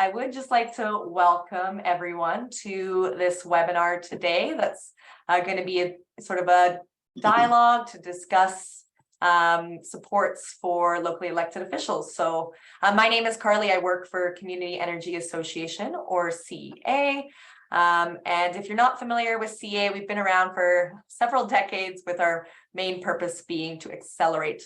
I would just like to welcome everyone to this webinar today. That's going to be a sort of a dialogue to discuss supports for locally elected officials. So my name is Carly. I work for Community Energy Association, or CEA. And if you're not familiar with CEA, we've been around for several decades, with our main purpose being to accelerate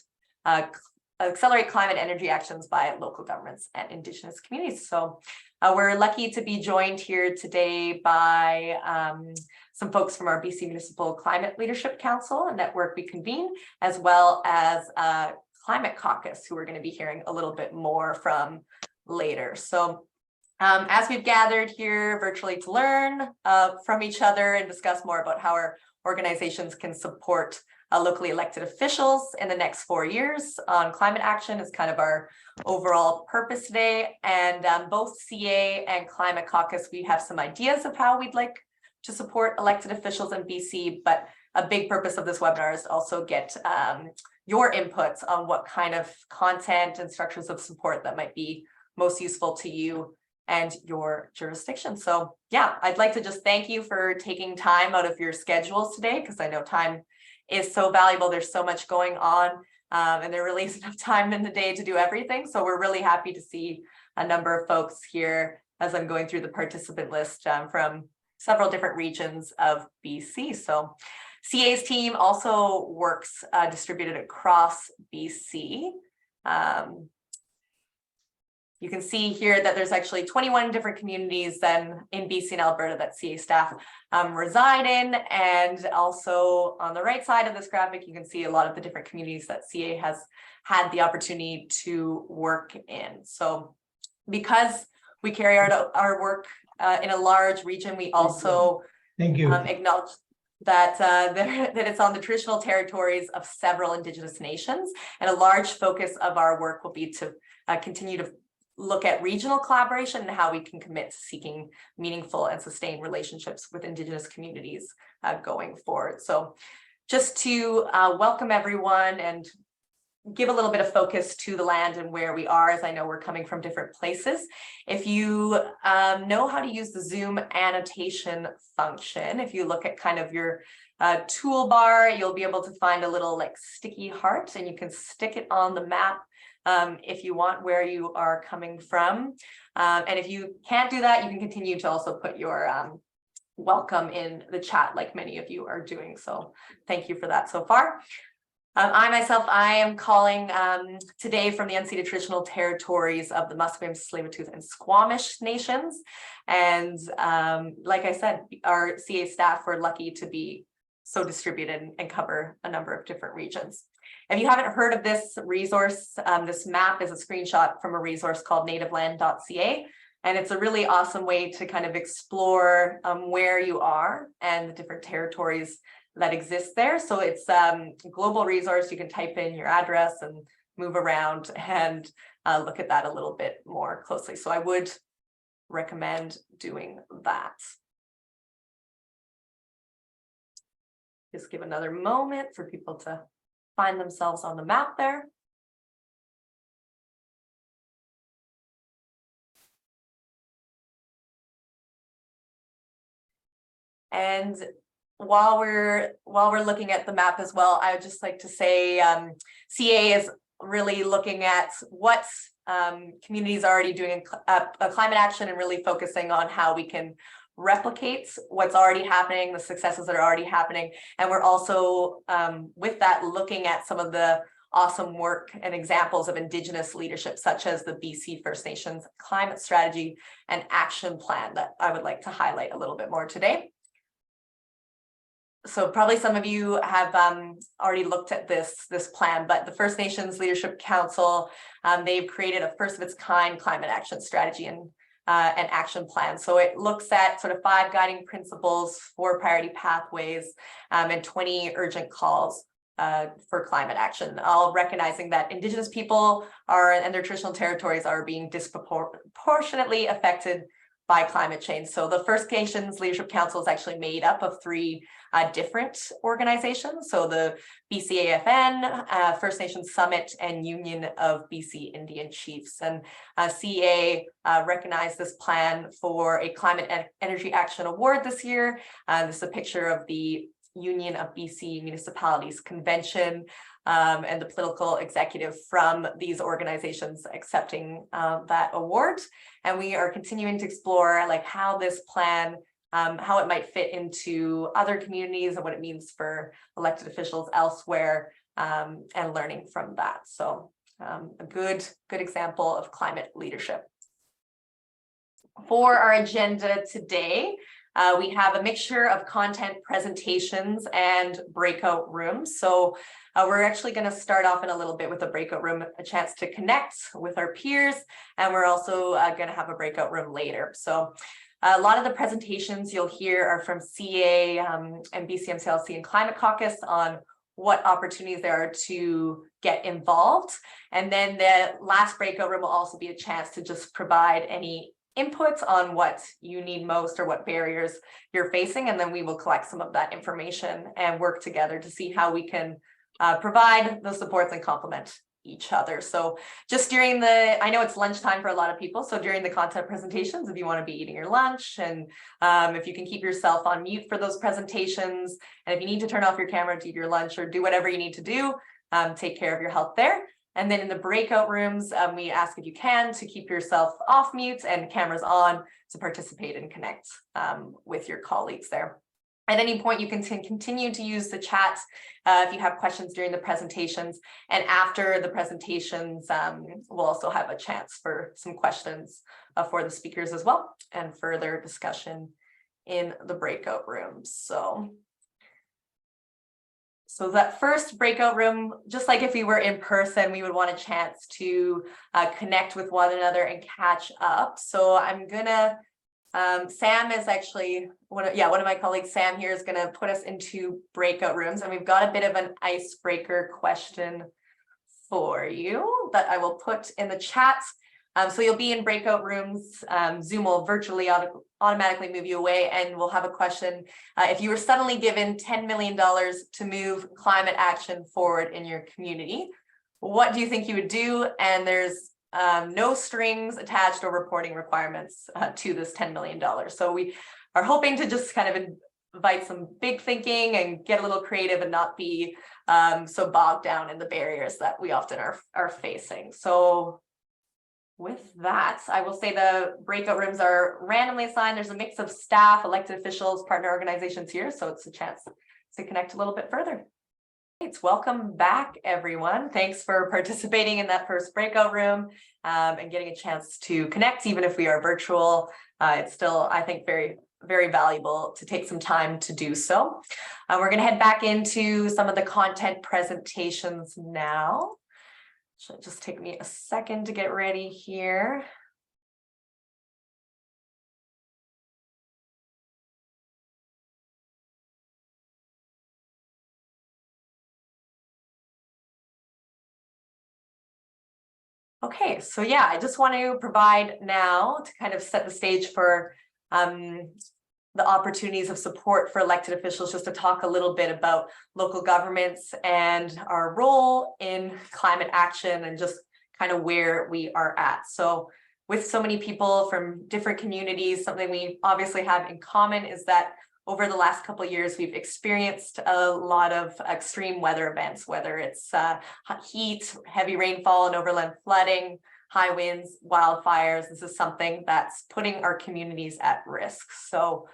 climate energy actions by local governments and Indigenous communities. So we're lucky to be joined here today by some folks from our BC Municipal Climate Leadership Council, a network we convene, as well as Climate Caucus, who we're going to be hearing a little bit more from later. So as we've gathered here virtually to learn from each other and discuss more about how our organizations can support locally elected officials in the next 4 years on climate action is kind of our overall purpose today. And both CEA and Climate Caucus, we have some ideas of how we'd like to support elected officials in BC, but a big purpose of this webinar is to also get your inputs on what kind of content and structures of support that might be most useful to you and your jurisdiction. So yeah, I'd like to just thank you for taking time out of your schedules today, because I know time is so valuable. There's so much going on, and there really isn't enough time in the day to do everything. So we're really happy to see a number of folks here as I'm going through the participant list from several different regions of BC. So CEA's team also works distributed across BC. You can see here that there's actually 21 different communities then in BC and Alberta that CEA staff reside in. And also on the right side of this graphic, you can see a lot of the different communities that CEA has had the opportunity to work in. So because we carry out our work in a large region, we also acknowledge that that it's on the traditional territories of several Indigenous nations. And a large focus of our work will be to continue to look at regional collaboration and how we can commit to seeking meaningful and sustained relationships with Indigenous communities going forward. So just to welcome everyone and give a little bit of focus to the land and where we are, as I know we're coming from different places. If you know how to use the Zoom annotation function, if you look at kind of your toolbar, you'll be able to find a little like sticky heart, and you can stick it on the map if you want, where you are coming from. And if you can't do that, you can continue to also put your welcome in the chat, like many of you are doing. So thank you for that so far. I am calling today from the unceded traditional territories of the Musqueam, Tsleil-Waututh, and Squamish nations. And like I said, our CEA staff were lucky to be so distributed and cover a number of different regions. If you haven't heard of this resource, this map is a screenshot from a resource called nativeland.ca. And it's a really awesome way to kind of explore where you are and the different territories that exist there. So it's a global resource. You can type in your address and move around and look at that a little bit more closely. So I would recommend doing that. Just give another moment for people to find themselves on the map there. And while we're looking at the map as well, I would just like to say CEA is really looking at what communities are already doing a climate action, and really focusing on how we can replicate what's already happening, the successes that are already happening. And we're also with that looking at some of the awesome work and examples of Indigenous leadership, such as the BC First Nations climate strategy and action plan that I would like to highlight a little bit more today. So probably some of you have already looked at this plan, but the First Nations Leadership Council, they've created a first of its kind climate action strategy and an action plan. So it looks at sort of 5 guiding principles, 4 priority pathways, and 20 urgent calls for climate action, all recognizing that Indigenous people and their traditional territories are being disproportionately affected by climate change. So the First Nations Leadership Council is actually made up of 3 different organizations. So the BCAFN, First Nations Summit, and Union of BC Indian Chiefs. And CEA recognized this plan for a Climate Energy Action Award this year. This is a picture of the Union of BC Municipalities Convention and the political executive from these organizations accepting that award. And we are continuing to explore like how this plan, how it might fit into other communities and what it means for elected officials elsewhere, and learning from that. So a good example of climate leadership. For our agenda today, we have a mixture of content presentations and breakout rooms. So we're actually going to start off in a little bit with a breakout room, a chance to connect with our peers, and we're also going to have a breakout room later. So a lot of the presentations you'll hear are from CEA and BCMCLC and Climate Caucus on what opportunities there are to get involved. And then the last breakout room will also be a chance to just provide any inputs on what you need most or what barriers you're facing, and then we will collect some of that information and work together to see how we can provide those supports and complement each other. So just during I know it's lunchtime for a lot of people, so during the content presentations, if you want to be eating your lunch, and if you can keep yourself on mute for those presentations, and if you need to turn off your camera to eat your lunch or do whatever you need to do, take care of your health there. And then in the breakout rooms, we ask if you can to keep yourself off mute and cameras on to participate and connect with your colleagues there. At any point, you can continue to use the chat if you have questions during the presentations. And after the presentations, we'll also have a chance for some questions for the speakers as well, and further discussion in the breakout rooms. So that first breakout room, just like if we were in person, we would want a chance to connect with one another and catch up. So I'm gonna, Sam is actually, one of my colleagues, Sam here, is gonna put us into breakout rooms, and we've got a bit of an icebreaker question for you that I will put in the chat. So you'll be in breakout rooms. Zoom will virtually automatically move you away, and we'll have a question. If you were suddenly given $10 million to move climate action forward in your community, what do you think you would do? And there's no strings attached or reporting requirements to this $10 million. So we are hoping to just kind of invite some big thinking and get a little creative and not be so bogged down in the barriers that we often are facing. So with that, I will say the breakout rooms are randomly assigned. There's a mix of staff, elected officials, partner organizations here, so it's a chance to connect a little bit further. Welcome back, everyone. Thanks for participating in that first breakout room and getting a chance to connect, even if we are virtual. It's still, I think, very, very valuable to take some time to do so. We're going to head back into some of the content presentations now. Should just take me a second to get ready here. Okay, so yeah, I just want to provide now to kind of set the stage for the opportunities of support for elected officials, just to talk a little bit about local governments and our role in climate action and just kind of where we are at. So with so many people from different communities, something we obviously have in common is that over the last couple of years, we've experienced a lot of extreme weather events, whether it's heat, heavy rainfall and overland flooding, high winds, wildfires. This is something that's putting our communities at risk. So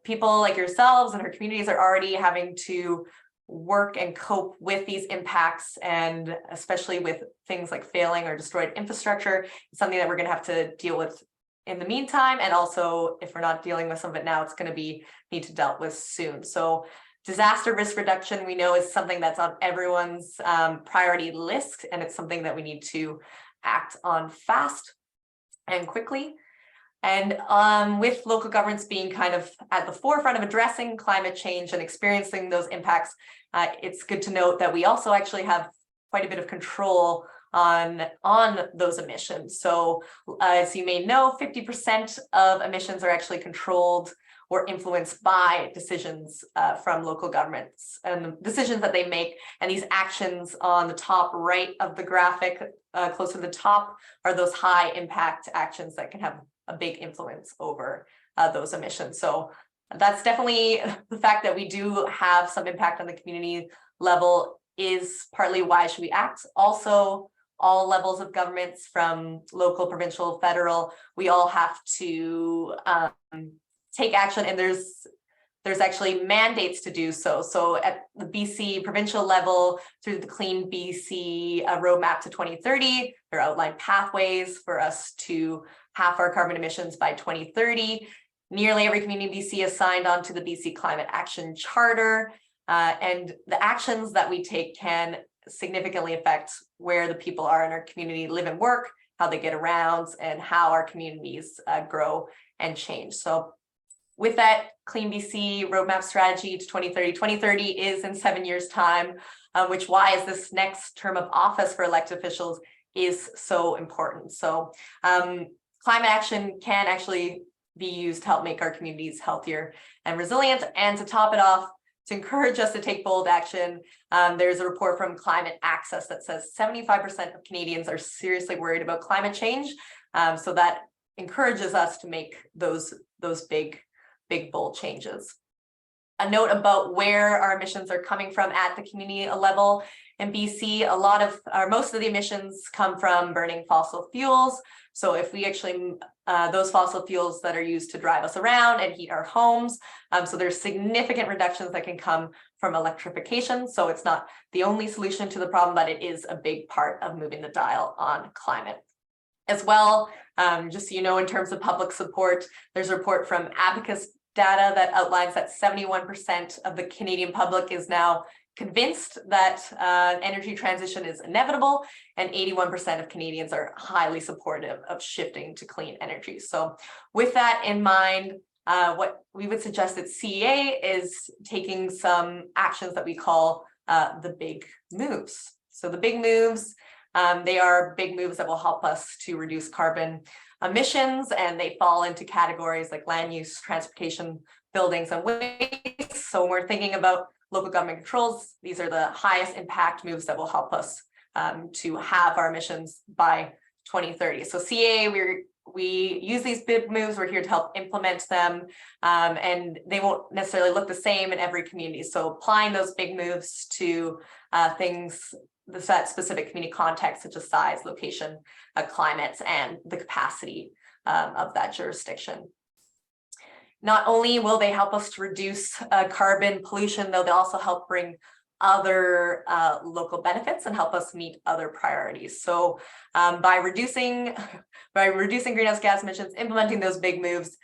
people like yourselves and our communities are already having to work and cope with these impacts, and especially with things like failing or destroyed infrastructure. It's something that we're going to have to deal with in the meantime, and also if we're not dealing with some of it now, it's going to need to dealt with soon. So disaster risk reduction, we know, is something that's on everyone's priority list, and it's something that we need to act on fast and quickly. And with local governments being kind of at the forefront of addressing climate change and experiencing those impacts, it's good to note that we also actually have quite a bit of control on those emissions. So as you may know, 50% of emissions are actually controlled or influenced by decisions from local governments and the decisions that they make. And these actions on the top right of the graphic, close to the top, are those high impact actions that can have a big influence over those emissions. So that's definitely the fact that we do have some impact on the community level is partly why should we act. Also, all levels of governments from local, provincial, federal, we all have to take action, and there's actually mandates to do so. So at the BC provincial level, through the Clean BC roadmap to 2030, there are outlined pathways for us to halve our carbon emissions by 2030. Nearly every community in BC is signed on to the BC Climate Action Charter, and the actions that we take can significantly affect where the people are in our community live and work, how they get around, and how our communities grow and change. So with that Clean BC roadmap strategy to 2030, 2030 is in 7 years' time, which why is this next term of office for elected officials is so important. So climate action can actually be used to help make our communities healthier and resilient. And to top it off, to encourage us to take bold action, there's a report from Climate Access that says 75% of Canadians are seriously worried about climate change. So that encourages us to make those big, bold changes. A note about where our emissions are coming from at the community level. In BC, most of the emissions come from burning fossil fuels. So if we actually, those fossil fuels that are used to drive us around and heat our homes, so there's significant reductions that can come from electrification. So it's not the only solution to the problem, but it is a big part of moving the dial on climate. As well, just so you know, in terms of public support, there's a report from Advocacy data that outlines that 71% of the Canadian public is now convinced that energy transition is inevitable, and 81% of Canadians are highly supportive of shifting to clean energy. So with that in mind, what we would suggest at CEA is taking some actions that we call the big moves. So the big moves, they are big moves that will help us to reduce carbon emissions, and they fall into categories like land use, transportation, buildings, and waste. So when we're thinking about local government controls, these are the highest impact moves that will help us to halve our emissions by 2030. So CEA, we use these big moves. We're here to help implement them, and they won't necessarily look the same in every community. So applying those big moves to things, that specific community context, such as size, location, climate, and the capacity of that jurisdiction. Not only will they help us to reduce carbon pollution, though, they also help bring other local benefits and help us meet other priorities. So by reducing greenhouse gas emissions, implementing those big moves,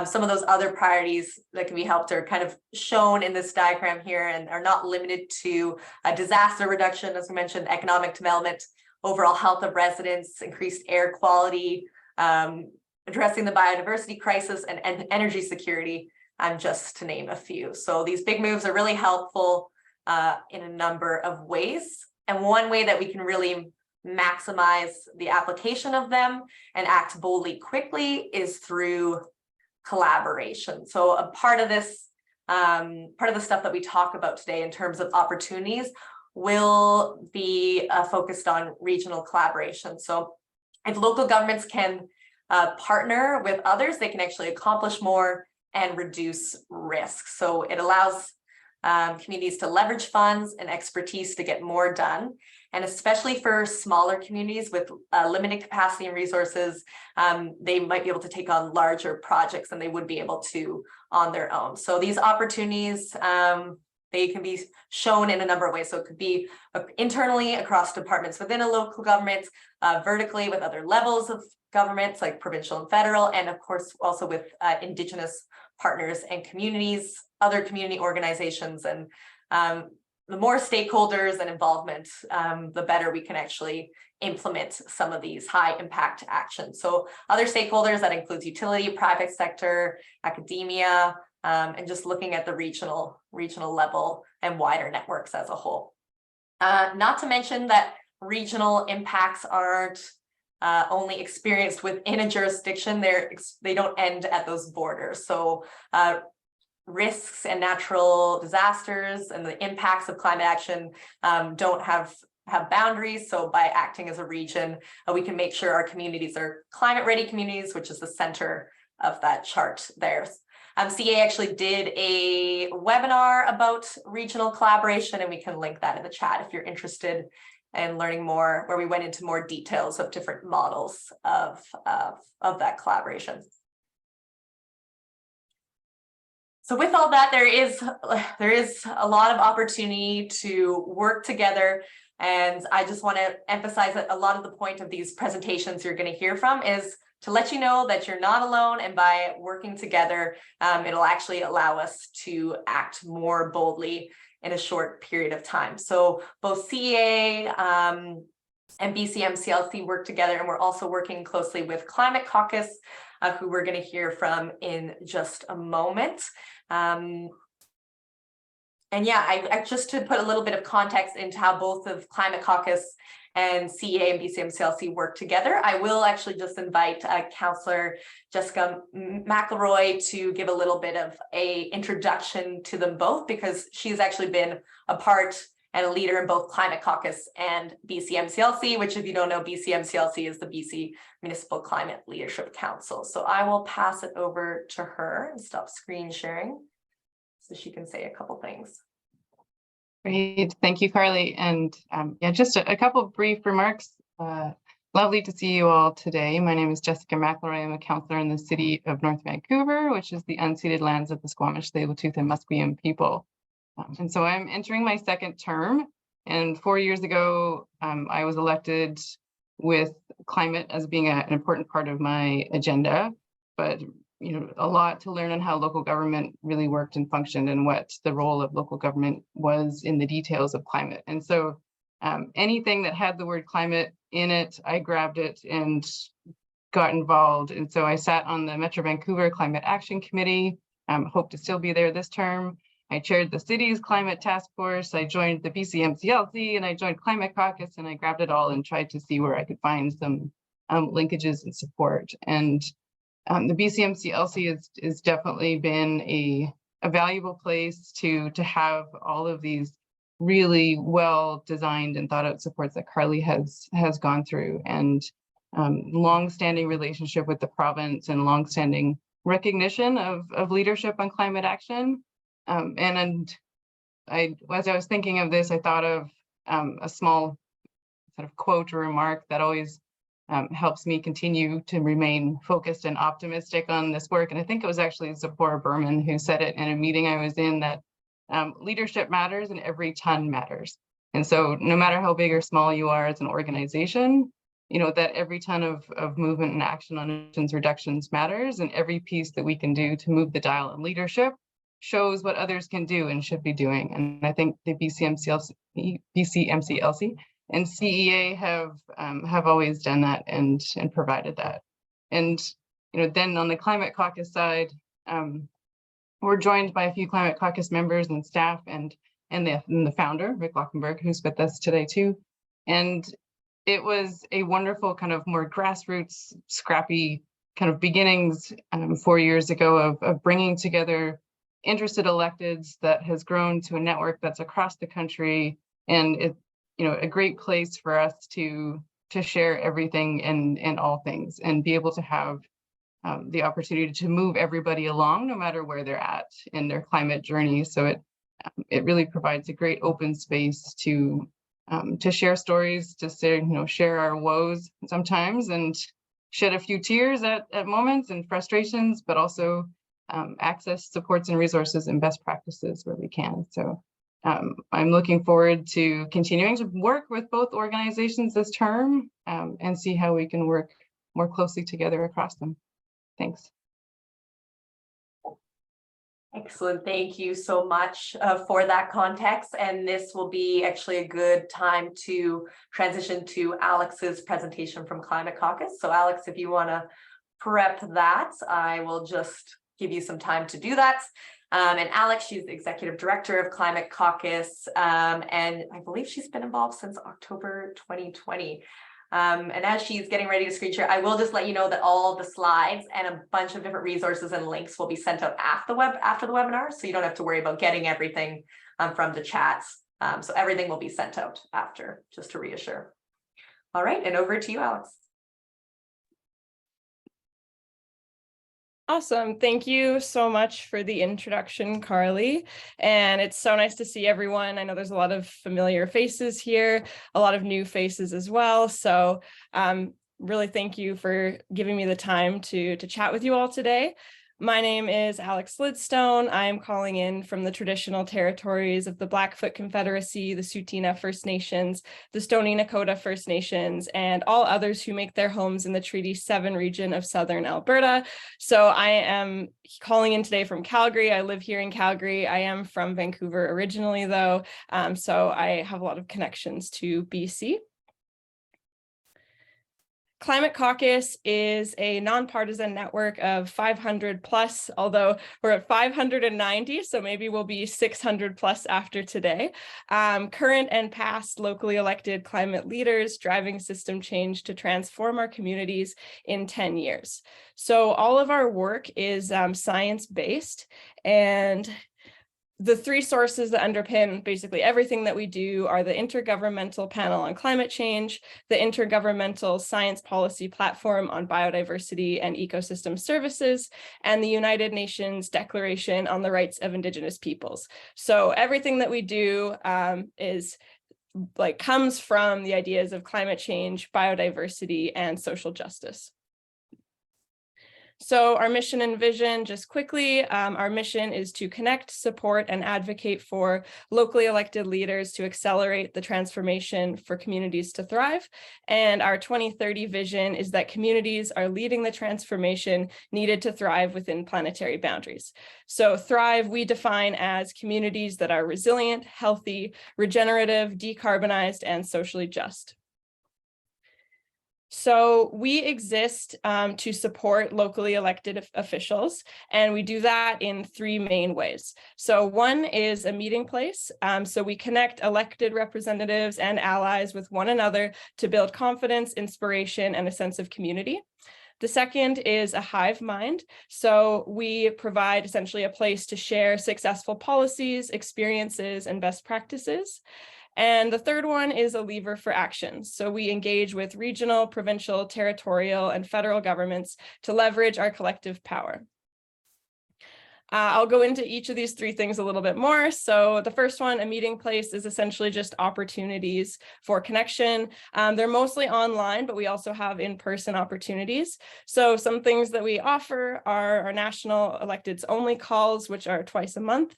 some of those other priorities that can be helped are kind of shown in this diagram here and are not limited to disaster reduction, as we mentioned, economic development, overall health of residents, increased air quality, addressing the biodiversity crisis, and energy security, just to name a few. So these big moves are really helpful in a number of ways. And one way that we can really maximize the application of them and act boldly quickly is through collaboration. So a part of this, part of the stuff that we talk about today in terms of opportunities will be focused on regional collaboration. So if local governments can partner with others, they can actually accomplish more and reduce risk. So it allows communities to leverage funds and expertise to get more done. And especially for smaller communities with limited capacity and resources, they might be able to take on larger projects than they would be able to on their own. So these opportunities, they can be shown in a number of ways. So it could be internally across departments within a local government, vertically with other levels of governments like provincial and federal, and of course also with Indigenous partners and communities, other community organizations, and the more stakeholders and involvement, the better we can actually implement some of these high impact actions. So other stakeholders, that includes utility, private sector, academia, and just looking at the regional level and wider networks as a whole. Not to mention that regional impacts aren't only experienced within a jurisdiction, they don't end at those borders. So risks and natural disasters and the impacts of climate action don't have boundaries. So by acting as a region, we can make sure our communities are climate ready communities, which is the center of that chart there. CEA actually did a webinar about regional collaboration, and we can link that in the chat if you're interested in learning more, where we went into more details of different models of that collaboration. So with all that, there is a lot of opportunity to work together. And I just want to emphasize that a lot of the point of these presentations you're going to hear from is to let you know that you're not alone, and by working together, it'll actually allow us to act more boldly in a short period of time. So both CEA and BCMCLC work together, and we're also working closely with Climate Caucus, who we're going to hear from in just a moment. And yeah, I just to put a little bit of context into how both of Climate Caucus and CEA and BCMCLC work together, I will actually just invite Councillor Jessica McElroy to give a little bit of a introduction to them both, because she's actually been a part and a leader in both Climate Caucus and BCMCLC, which, if you don't know, BCMCLC is the BC Municipal Climate Leadership Council. So I will pass it over to her and stop screen sharing so she can say a couple things. Great, thank you, Carly. And yeah, just a couple of brief remarks. Lovely to see you all today. My name is Jessica McElroy. I'm a councillor in the city of North Vancouver, which is the unceded lands of the Squamish, Tsleil-Waututh, and Musqueam people. And so I'm entering my second term. And 4 years ago, I was elected with climate as being an important part of my agenda, but a lot to learn on how local government really worked and functioned, and what the role of local government was in the details of climate. And so anything that had the word climate in it, I grabbed it and got involved. And so I sat on the Metro Vancouver Climate Action Committee, hope to still be there this term. I chaired the city's climate task force. I joined the BCMCLC, and I joined Climate Caucus, and I grabbed it all and tried to see where I could find some linkages and support. And the BCMCLC has definitely been a valuable place to have all of these really well designed and thought out supports that Carly has gone through, and long-standing relationship with the province and long-standing recognition of leadership on climate action. And as I was thinking of this, I thought of a small sort of quote or remark that always helps me continue to remain focused and optimistic on this work. And I think it was actually Zipporah Berman who said it in a meeting I was in, that leadership matters and every ton matters. And so no matter how big or small you are as an organization, that every ton of movement and action on emissions reductions matters, and every piece that we can do to move the dial in leadership shows what others can do and should be doing. And I think the BCMCLC and CEA have always done that and provided that. And then on the Climate Caucus side, we're joined by a few Climate Caucus members and staff, and the founder, Rick Lockenberg, who's with us today too. And it was a wonderful kind of more grassroots, scrappy kind of beginnings 4 years ago of bringing together interested electeds that has grown to a network that's across the country, and it's a great place for us to share everything and all things, and be able to have the opportunity to move everybody along no matter where they're at in their climate journey. So it really provides a great open space to share stories, to share our woes sometimes, and shed a few tears at moments and frustrations, but also access supports and resources and best practices where we can. So I'm looking forward to continuing to work with both organizations this term and see how we can work more closely together across them. Thanks. Excellent. Thank you so much for that context. And this will be actually a good time to transition to Alex's presentation from Climate Caucus. So Alex, if you want to prep that, I will just give you some time to do that. And Alex, she's the executive director of Climate Caucus, and I believe she's been involved since October 2020. And as she's getting ready to screen share, I will just let you know that all the slides and a bunch of different resources and links will be sent out after the webinar, so you don't have to worry about getting everything from the chats. So everything will be sent out after, just to reassure. All right, and over to you, Alex. Awesome. Thank you so much for the introduction, Carly. And it's so nice to see everyone. I know there's a lot of familiar faces here, a lot of new faces as well. So really thank you for giving me the time to chat with you all today. My name is Alex Lidstone. I am calling in from the traditional territories of the Blackfoot Confederacy, the Tsuut'ina First Nations, the Stoney Nakoda First Nations, and all others who make their homes in the Treaty 7 region of southern Alberta. So I am calling in today from Calgary. I live here in Calgary. I am from Vancouver originally, though, so I have a lot of connections to BC. Climate Caucus is a nonpartisan network of 500 plus, although we're at 590, so maybe we'll be 600 plus after today. Current and past locally elected climate leaders driving system change to transform our communities in 10 years. So all of our work is science-based, and the three sources that underpin basically everything that we do are the Intergovernmental Panel on Climate Change, the Intergovernmental Science Policy Platform on Biodiversity and Ecosystem Services, and the United Nations Declaration on the Rights of Indigenous Peoples. So everything that we do comes from the ideas of climate change, biodiversity, and social justice. So our mission and vision, just quickly, our mission is to connect, support, and advocate for locally elected leaders to accelerate the transformation for communities to thrive. And our 2030 vision is that communities are leading the transformation needed to thrive within planetary boundaries. So thrive, we define as communities that are resilient, healthy, regenerative, decarbonized, and socially just. So we exist to support locally elected officials, and we do that in three main ways. So one is a meeting place. So we connect elected representatives and allies with one another to build confidence, inspiration, and a sense of community. The second is a hive mind. So we provide essentially a place to share successful policies, experiences, and best practices. And the third one is a lever for action. So we engage with regional, provincial, territorial, and federal governments to leverage our collective power. I'll go into each of these three things a little bit more. So the first one, a meeting place, is essentially just opportunities for connection. They're mostly online, but we also have in-person opportunities. So some things that we offer are our national electeds only calls, which are twice a month.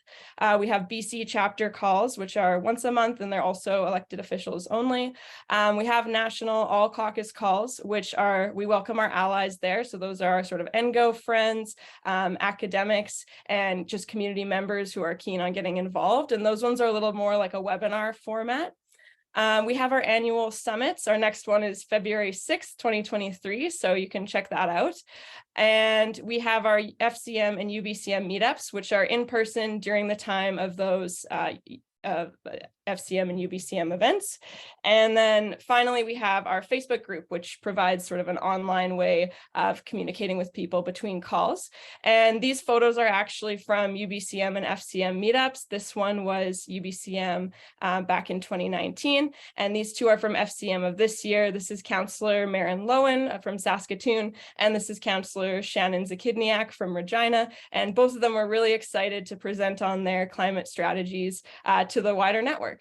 We have BC chapter calls, which are once a month, and they're also elected officials only. We have national all caucus calls, which are, we welcome our allies there. So those are our sort of NGO friends, academics, and just community members who are keen on getting involved. And those ones are a little more like a webinar format. We have our annual summits. Our next one is February 6th, 2023, so you can check that out. And we have our FCM and UBCM meetups, which are in person during the time of those FCM and UBCM events. And then finally, we have our Facebook group, which provides sort of an online way of communicating with people between calls. And these photos are actually from UBCM and FCM meetups. This one was UBCM back in 2019. And these two are from FCM of this year. This is Councillor Maren Lowen from Saskatoon, and this is Councillor Shannon Zakidniak from Regina. And both of them were really excited to present on their climate strategies to the wider network.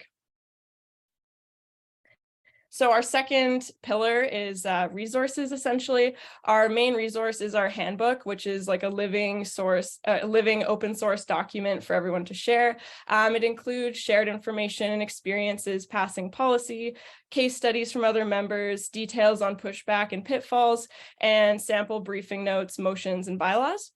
So our second pillar is resources, essentially. Our main resource is our handbook, which is like a living source, living open source document for everyone to share. It includes shared information and experiences passing policy, case studies from other members, details on pushback and pitfalls, and sample briefing notes, motions, and bylaws.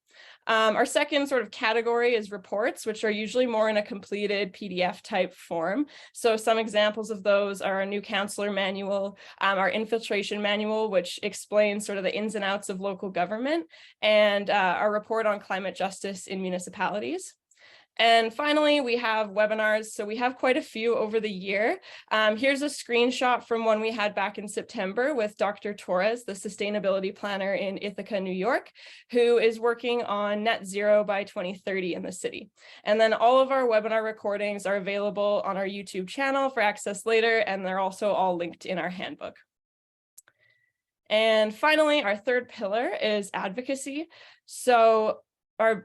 Our second sort of category is reports, which are usually more in a completed PDF type form. So some examples of those are our new councillor manual, our infiltration manual, which explains sort of the ins and outs of local government, and our report on climate justice in municipalities. And finally, we have webinars. So we have quite a few over the year. Here's a screenshot from one we had back in September with Dr. Torres, the sustainability planner in Ithaca, New York, who is working on net zero by 2030 in the city. And then all of our webinar recordings are available on our YouTube channel for access later, and they're also all linked in our handbook. And finally, our third pillar is advocacy. So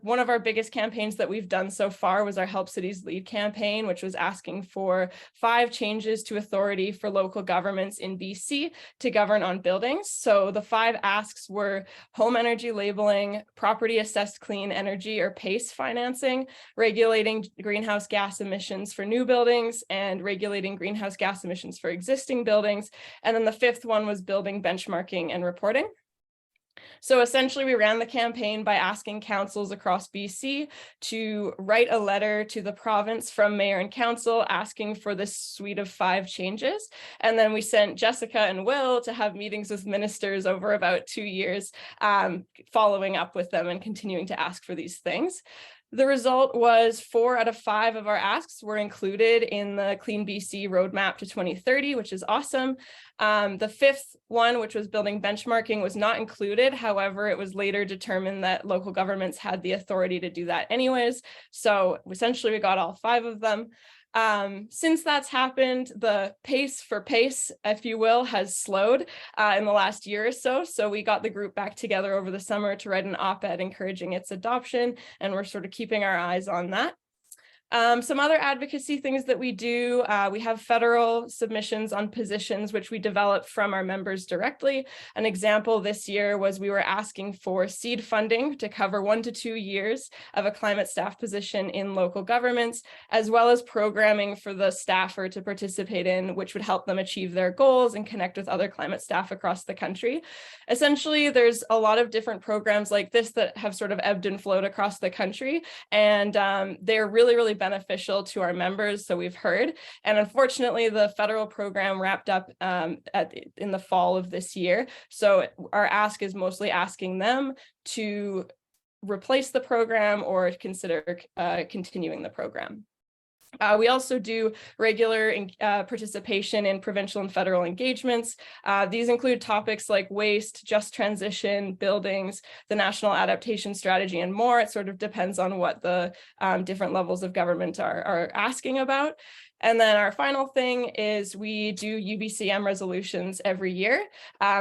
one of our biggest campaigns that we've done so far was our Help Cities Lead campaign, which was asking for 5 changes to authority for local governments in BC to govern on buildings. So the 5 asks were home energy labeling, property assessed clean energy or PACE financing, regulating greenhouse gas emissions for new buildings, and regulating greenhouse gas emissions for existing buildings. And then the 5th one was building benchmarking and reporting. So essentially, we ran the campaign by asking councils across BC to write a letter to the province from mayor and council asking for this suite of 5 changes. And then we sent Jessica and Will to have meetings with ministers over about 2 years, following up with them and continuing to ask for these things. The result was 4 out of 5 of our asks were included in the Clean BC Roadmap to 2030, which is awesome. The 5th one, which was building benchmarking, was not included. However, it was later determined that local governments had the authority to do that anyways. So essentially, we got all 5 of them. Since that's happened, the pace for PACE, if you will, has slowed in the last year or so. So we got the group back together over the summer to write an op-ed encouraging its adoption, and we're sort of keeping our eyes on that. Some other advocacy things that we do, we have federal submissions on positions which we develop from our members directly. An example this year was we were asking for seed funding to cover 1 to 2 years of a climate staff position in local governments, as well as programming for the staffer to participate in, which would help them achieve their goals and connect with other climate staff across the country. Essentially, there's a lot of different programs like this that have sort of ebbed and flowed across the country, and they're really beneficial to our members, so we've heard. And unfortunately, the federal program wrapped up in the fall of this year. So our ask is mostly asking them to replace the program or consider continuing the program. We also do regular participation in provincial and federal engagements. These include topics like waste, just transition, buildings, the national adaptation strategy, and more. It sort of depends on what the different levels of government are asking about. And then our final thing is we do UBCM resolutions every year.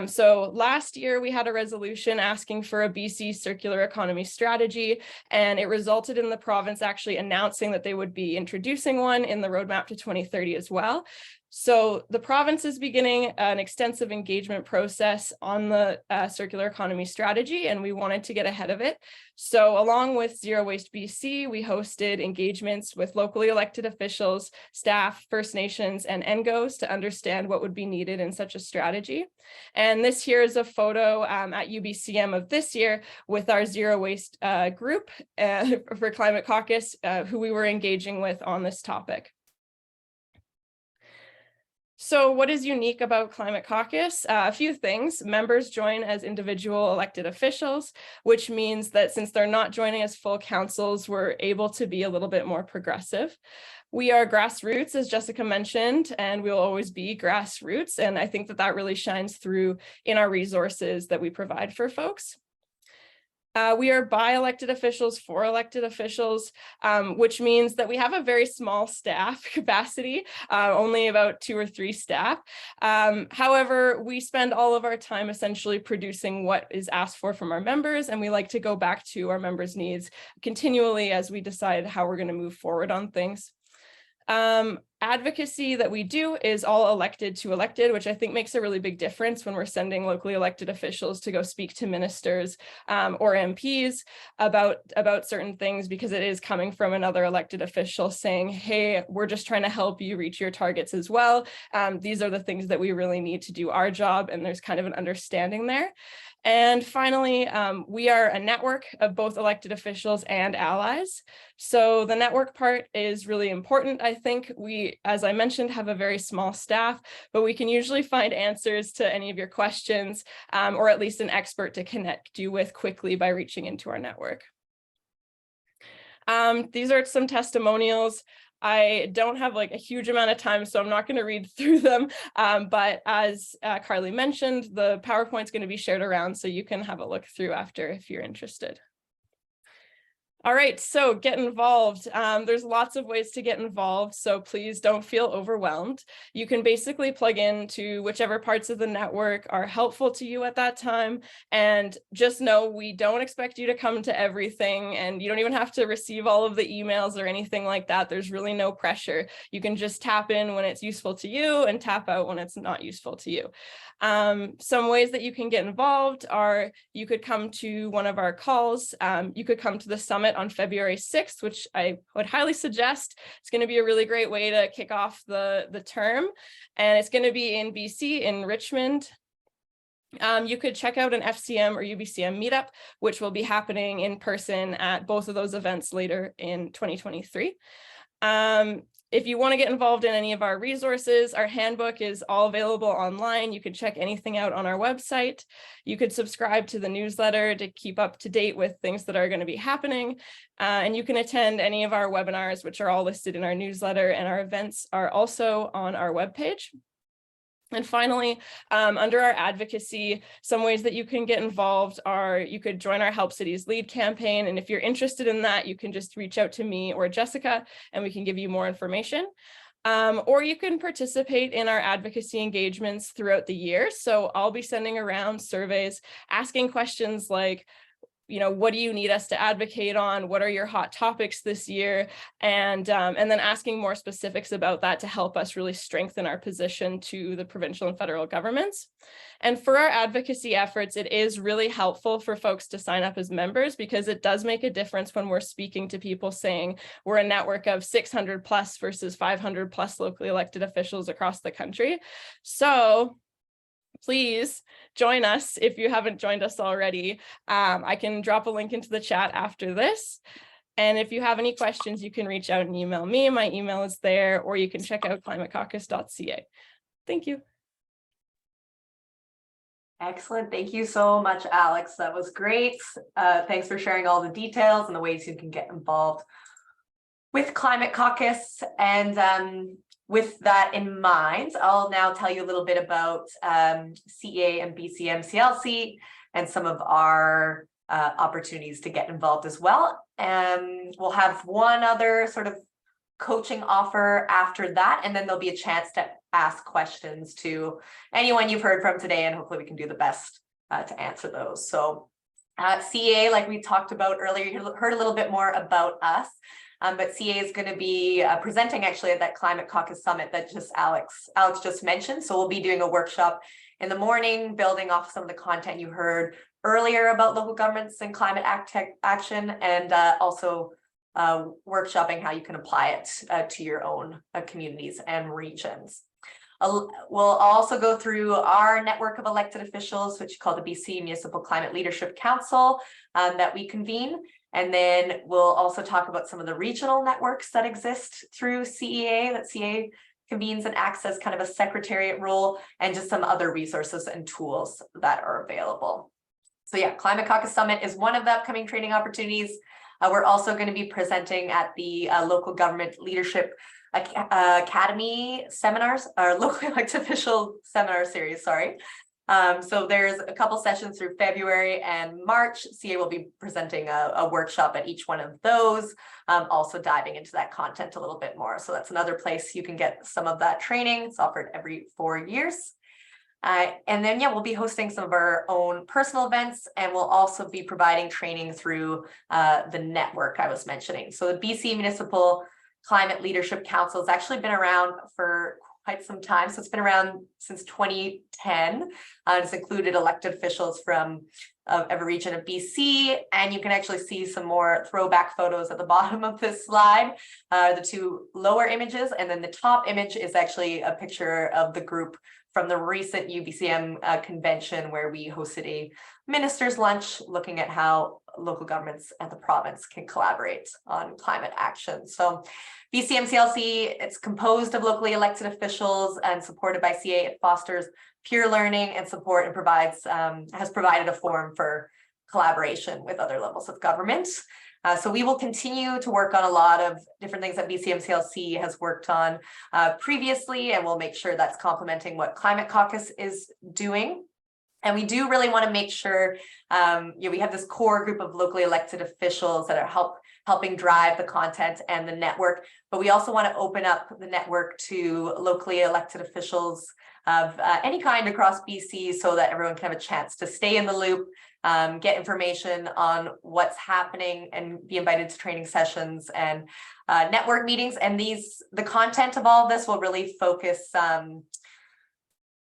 So last year we had a resolution asking for a BC circular economy strategy, and it resulted in the province actually announcing that they would be introducing one in the roadmap to 2030 as well. So the province is beginning an extensive engagement process on the circular economy strategy, and we wanted to get ahead of it. So along with Zero Waste BC, we hosted engagements with locally elected officials, staff, First Nations, and NGOs to understand what would be needed in such a strategy. And this here is a photo at UBCM of this year with our Zero Waste group for Climate Caucus, who we were engaging with on this topic. So what is unique about Climate Caucus? A few things. Members join as individual elected officials, which means that since they're not joining as full councils, we're able to be a little bit more progressive. We are grassroots, as Jessica mentioned, and we'll always be grassroots. And I think that that really shines through in our resources that we provide for folks. We are by elected officials for elected officials, which means that we have a very small staff capacity, only about 2 or 3 staff. However, we spend all of our time essentially producing what is asked for from our members, and we like to go back to our members' needs continually as we decide how we're going to move forward on things. Advocacy that we do is all elected to elected, which I think makes a really big difference when we're sending locally elected officials to go speak to ministers or MPs about certain things, because it is coming from another elected official saying, hey, we're just trying to help you reach your targets as well. These are the things that we really need to do our job, and there's kind of an understanding there. And finally, we are a network of both elected officials and allies. So the network part is really important. I think we, as I mentioned, have a very small staff, but we can usually find answers to any of your questions, or at least an expert to connect you with quickly by reaching into our network. These are some testimonials. I don't have like a huge amount of time, so I'm not going to read through them. But as Carly mentioned, the PowerPoint's going to be shared around, so you can have a look through after if you're interested. All right, so get involved. There's lots of ways to get involved, so please don't feel overwhelmed. You can basically plug into whichever parts of the network are helpful to you at that time. And just know we don't expect you to come to everything, and you don't even have to receive all of the emails or anything like that. There's really no pressure. You can just tap in when it's useful to you and tap out when it's not useful to you. Some ways that you can get involved are you could come to one of our calls. You could come to the summit on February 6th, which I would highly suggest. It's going to be a really great way to kick off the term. And it's going to be in BC, in Richmond. You could check out an FCM or UBCM meetup, which will be happening in person at both of those events later in 2023. If you want to get involved in any of our resources, our handbook is all available online. You can check anything out on our website. You could subscribe to the newsletter to keep up to date with things that are going to be happening. And you can attend any of our webinars, which are all listed in our newsletter, and our events are also on our webpage. And finally, under our advocacy, some ways that you can get involved are you could join our Help Cities Lead campaign. And if you're interested in that, you can just reach out to me or Jessica, and we can give you more information. Or you can participate in our advocacy engagements throughout the year. So I'll be sending around surveys, asking questions like, what do you need us to advocate on? What are your hot topics this year? And then asking more specifics about that to help us really strengthen our position to the provincial and federal governments. And for our advocacy efforts, it is really helpful for folks to sign up as members, because it does make a difference when we're speaking to people saying we're a network of 600 plus versus 500 plus locally elected officials across the country. So please join us if you haven't joined us already. I can drop a link into the chat after this. And if you have any questions, you can reach out and email me. My email is there, or you can check out climatecaucus.ca. Thank you. Excellent. Thank you so much, Alex. That was great. Thanks for sharing all the details and the ways you can get involved with Climate Caucus. And with that in mind, I'll now tell you a little bit about CEA and BCMCLC and some of our opportunities to get involved as well. And we'll have one other sort of coaching offer after that, and then there'll be a chance to ask questions to anyone you've heard from today, and hopefully we can do the best to answer those. So CEA, like we talked about earlier, you heard a little bit more about us. But CEA is going to be presenting actually at that Climate Caucus Summit that Alex just mentioned. So we'll be doing a workshop in the morning, building off some of the content you heard earlier about local governments and climate action, and also workshopping how you can apply it to your own communities and regions. We'll also go through our network of elected officials, which is called the BC Municipal Climate Leadership Council, that we convene. And then we'll also talk about some of the regional networks that exist through CEA, that CEA convenes and acts as kind of a secretariat role, and just some other resources and tools that are available. So yeah, Climate Caucus Summit is one of the upcoming training opportunities. We're also going to be presenting at the Local Government Leadership Academy seminars, or Local Elected Official Seminar Series, sorry. So there's a couple sessions through February and March. CEA will be presenting a workshop at each one of those, also diving into that content a little bit more. So that's another place you can get some of that training. It's offered every 4 years. And then, yeah, we'll be hosting some of our own personal events, and we'll also be providing training through the network I was mentioning. So the BC Municipal Climate Leadership Council has actually been around for quite some time. So it's been around since 2010. It's included elected officials from every region of BC. And you can actually see some more throwback photos at the bottom of this slide, the two lower images. And then the top image is actually a picture of the group from the recent UBCM convention, where we hosted a minister's lunch looking at how local governments and the province can collaborate on climate action. So BCMCLC, it's composed of locally elected officials and supported by CEA. It fosters peer learning and support, and provides has provided a forum for collaboration with other levels of government. So we will continue to work on a lot of different things that BCMCLC has worked on previously, and we'll make sure that's complementing what Climate Caucus is doing. And we do really want to make sure we have this core group of locally elected officials that are helping drive the content and the network, but we also want to open up the network to locally elected officials of any kind across BC so that everyone can have a chance to stay in the loop, get information on what's happening, and be invited to training sessions and network meetings. And the content of all of this will really focus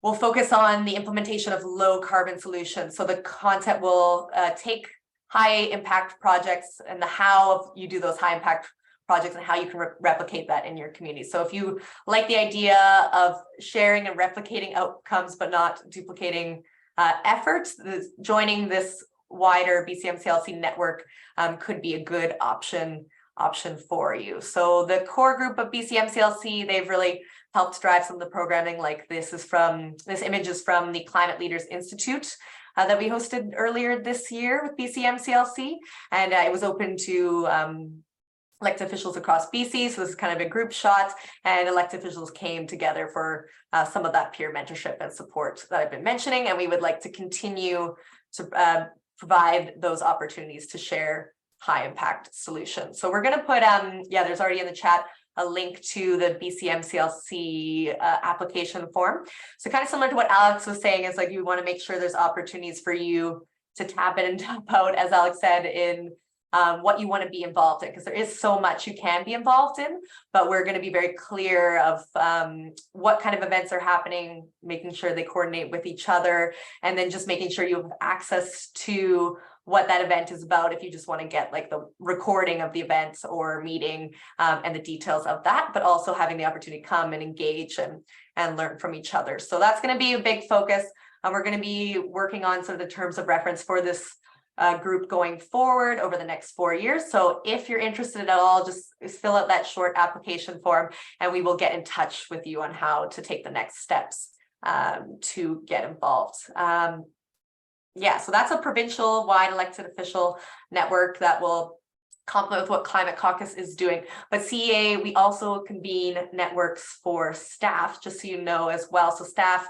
we'll focus on the implementation of low carbon solutions. So the content will take high impact projects and the how you do those high impact projects and how you can replicate that in your community. So if you like the idea of sharing and replicating outcomes, but not duplicating efforts, joining this wider BCMCLC network could be a good option for you. So the core group of BCMCLC, they've really helped drive some of the programming. Like this image is from the Climate Leaders Institute that we hosted earlier this year with BCMCLC, and it was open to elected officials across BC. So this is kind of a group shot, and elected officials came together for some of that peer mentorship and support that I've been mentioning. And we would like to continue to provide those opportunities to share high impact solutions. So we're going to put, there's already in the chat a link to the BCMCLC application form. So kind of similar to what Alex was saying, is like you want to make sure there's opportunities for you to tap in and tap out, as Alex said, in what you want to be involved in, because there is so much you can be involved in, but we're going to be very clear of what kind of events are happening, making sure they coordinate with each other, and then just making sure you have access to what that event is about if you just want to get like the recording of the event or meeting and the details of that, but also having the opportunity to come and engage and learn from each other. So that's going to be a big focus. We're going to be working on sort of the terms of reference for this group going forward over the next 4 years. So if you're interested at all, just fill out that short application form and we will get in touch with you on how to take the next steps to get involved. So that's a provincial wide elected official network that will complement with what Climate Caucus is doing. But CEA, we also convene networks for staff, just so you know as well. So staff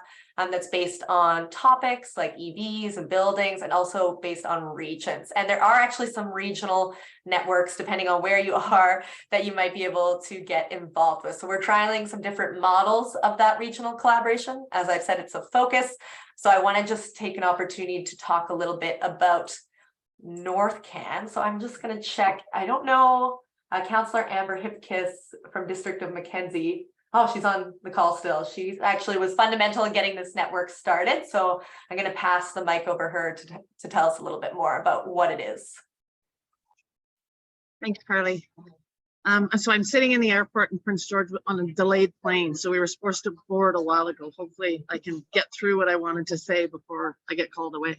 that's based on topics like EVs and buildings, and also based on regions. And there are actually some regional networks, depending on where you are, that you might be able to get involved with. So we're trialing some different models of that regional collaboration. As I've said, it's a focus. So I want to just take an opportunity to talk a little bit about NorthCan. So I'm just going to check. I don't know, Councillor Amber Hipkiss from District of McKenzie. Oh, she's on the call still. She actually was fundamental in getting this network started. So I'm going to pass the mic over her to tell us a little bit more about what it is. Thanks, Carly. So I'm sitting in the airport in Prince George on a delayed plane. So we were supposed to board a while ago. Hopefully I can get through what I wanted to say before I get called away.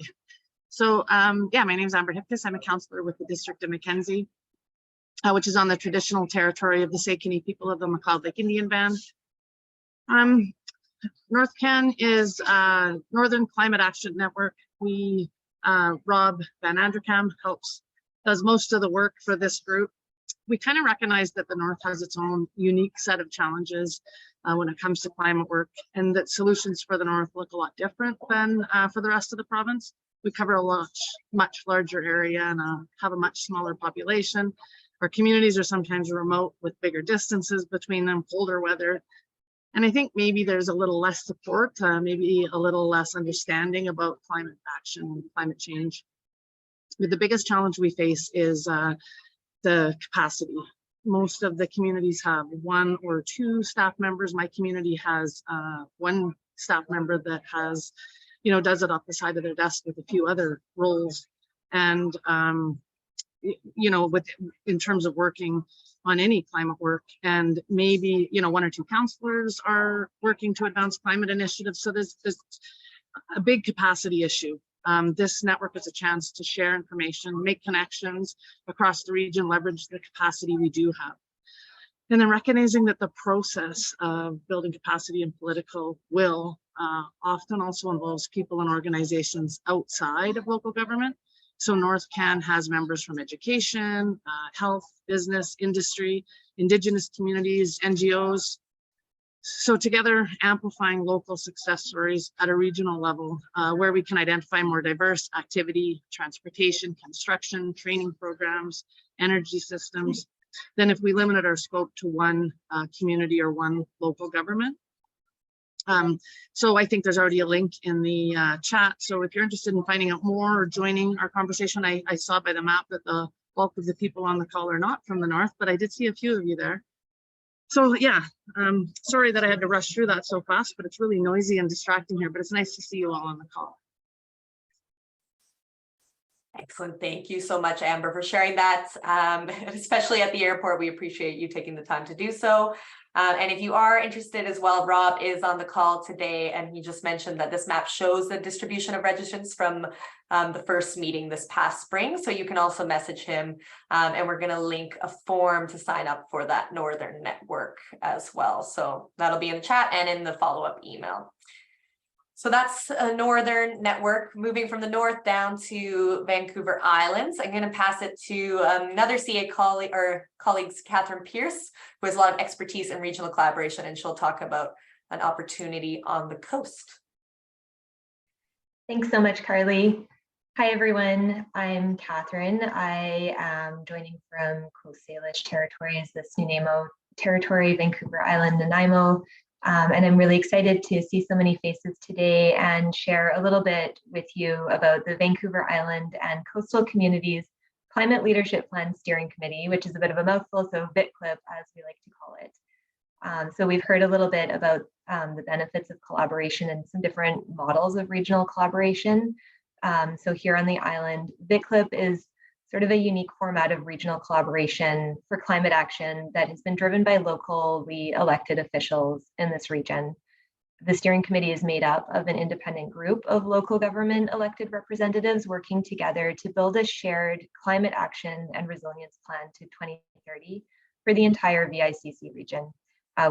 So my name is Amber Hipkiss. I'm a councillor with the District of McKenzie, which is on the traditional territory of the Sakanee people of the McLeod Lake Indian Band. NorthCan is Northern Climate Action Network. Rob Van Andrekam does most of the work for this group. We kind of recognize that the North has its own unique set of challenges when it comes to climate work, and that solutions for the North look a lot different than for the rest of the province. We cover a much larger area and have a much smaller population. Our communities are sometimes remote with bigger distances between them, colder weather. And I think maybe there's a little less support, maybe a little less understanding about climate action and climate change. But the biggest challenge we face is the capacity. Most of the communities have 1 or 2 staff members. My community has 1 staff member that has, does it off the side of their desk with a few other roles. And in terms of working on any climate work, and maybe 1 or 2 councillors are working to advance climate initiatives. So there's a big capacity issue. This network is a chance to share information, make connections across the region, leverage the capacity we do have. And then recognizing that the process of building capacity and political will often also involves people and organizations outside of local government. So NorthCan has members from education, health, business, industry, Indigenous communities, NGOs. So together, amplifying local success stories at a regional level, where we can identify more diverse activity, transportation, construction, training programs, energy systems, than if we limited our scope to one community or one local government. So I think there's already a link in the chat. So if you're interested in finding out more or joining our conversation, I saw by the map that the bulk of the people on the call are not from the north, but I did see a few of you there. So yeah, sorry that I had to rush through that so fast, but it's really noisy and distracting here, but it's nice to see you all on the call. Excellent. Thank you so much, Amber, for sharing that. Especially at the airport, we appreciate you taking the time to do so. And if you are interested as well, Rob is on the call today, and he just mentioned that this map shows the distribution of registrants from the first meeting this past spring. So you can also message him, and we're going to link a form to sign up for that Northern network as well. So that'll be in the chat and in the follow-up email. So that's a Northern network. Moving from the north down to Vancouver Islands, I'm going to pass it to another CA colleague or colleagues, Catherine Pierce, who has a lot of expertise in regional collaboration, and she'll talk about an opportunity on the coast. Thanks so much, Carly. Hi, everyone. I'm Catherine. I am joining from Coast Salish Territories, the Nanaimo Territory, Vancouver Island, Nanaimo. And I'm really excited to see so many faces today and share a little bit with you about the Vancouver Island and Coastal Communities Climate Leadership Plan Steering Committee, which is a bit of a mouthful, so VITCLIP as we like to call it. So we've heard a little bit about the benefits of collaboration and some different models of regional collaboration. So here on the island, VITCLIP is sort of a unique format of regional collaboration for climate action that has been driven by locally elected officials in this region. The steering committee is made up of an independent group of local government elected representatives working together to build a shared climate action and resilience plan to 2030 for the entire VICC region,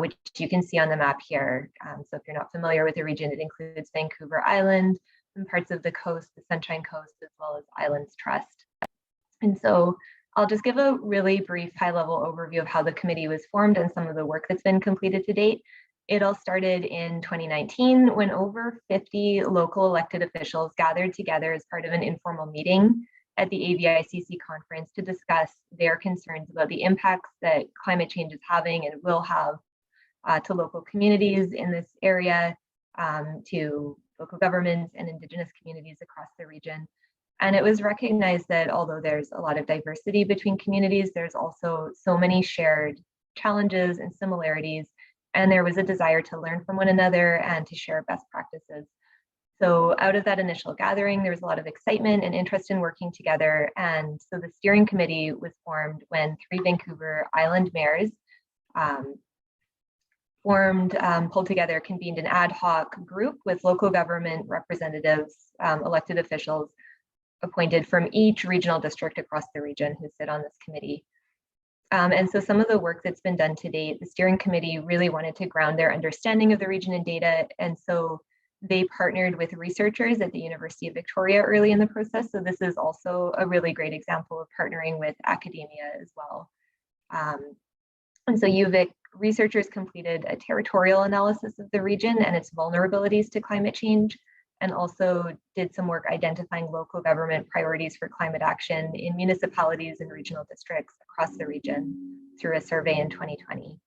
which you can see on the map here. So if you're not familiar with the region, it includes Vancouver Island, and parts of the coast, the Sunshine Coast, as well as Islands Trust. And so I'll just give a really brief high-level overview of how the committee was formed and some of the work that's been completed to date. It all started in 2019 when over 50 local elected officials gathered together as part of an informal meeting at the AVICC conference to discuss their concerns about the impacts that climate change is having and will have to local communities in this area, to local governments and Indigenous communities across the region. And it was recognized that although there's a lot of diversity between communities, there's also so many shared challenges and similarities, and there was a desire to learn from one another and to share best practices. So out of that initial gathering, there was a lot of excitement and interest in working together. And so the steering committee was formed when 3 Vancouver Island mayors pulled together, convened an ad hoc group with local government representatives, elected officials, appointed from each regional district across the region who sit on this committee. And so some of the work that's been done to date, the steering committee really wanted to ground their understanding of the region in data. And so they partnered with researchers at the University of Victoria early in the process. So this is also a really great example of partnering with academia as well. And so UVic researchers completed a territorial analysis of the region and its vulnerabilities to climate change, and also did some work identifying local government priorities for climate action in municipalities and regional districts across the region through a survey in 2020.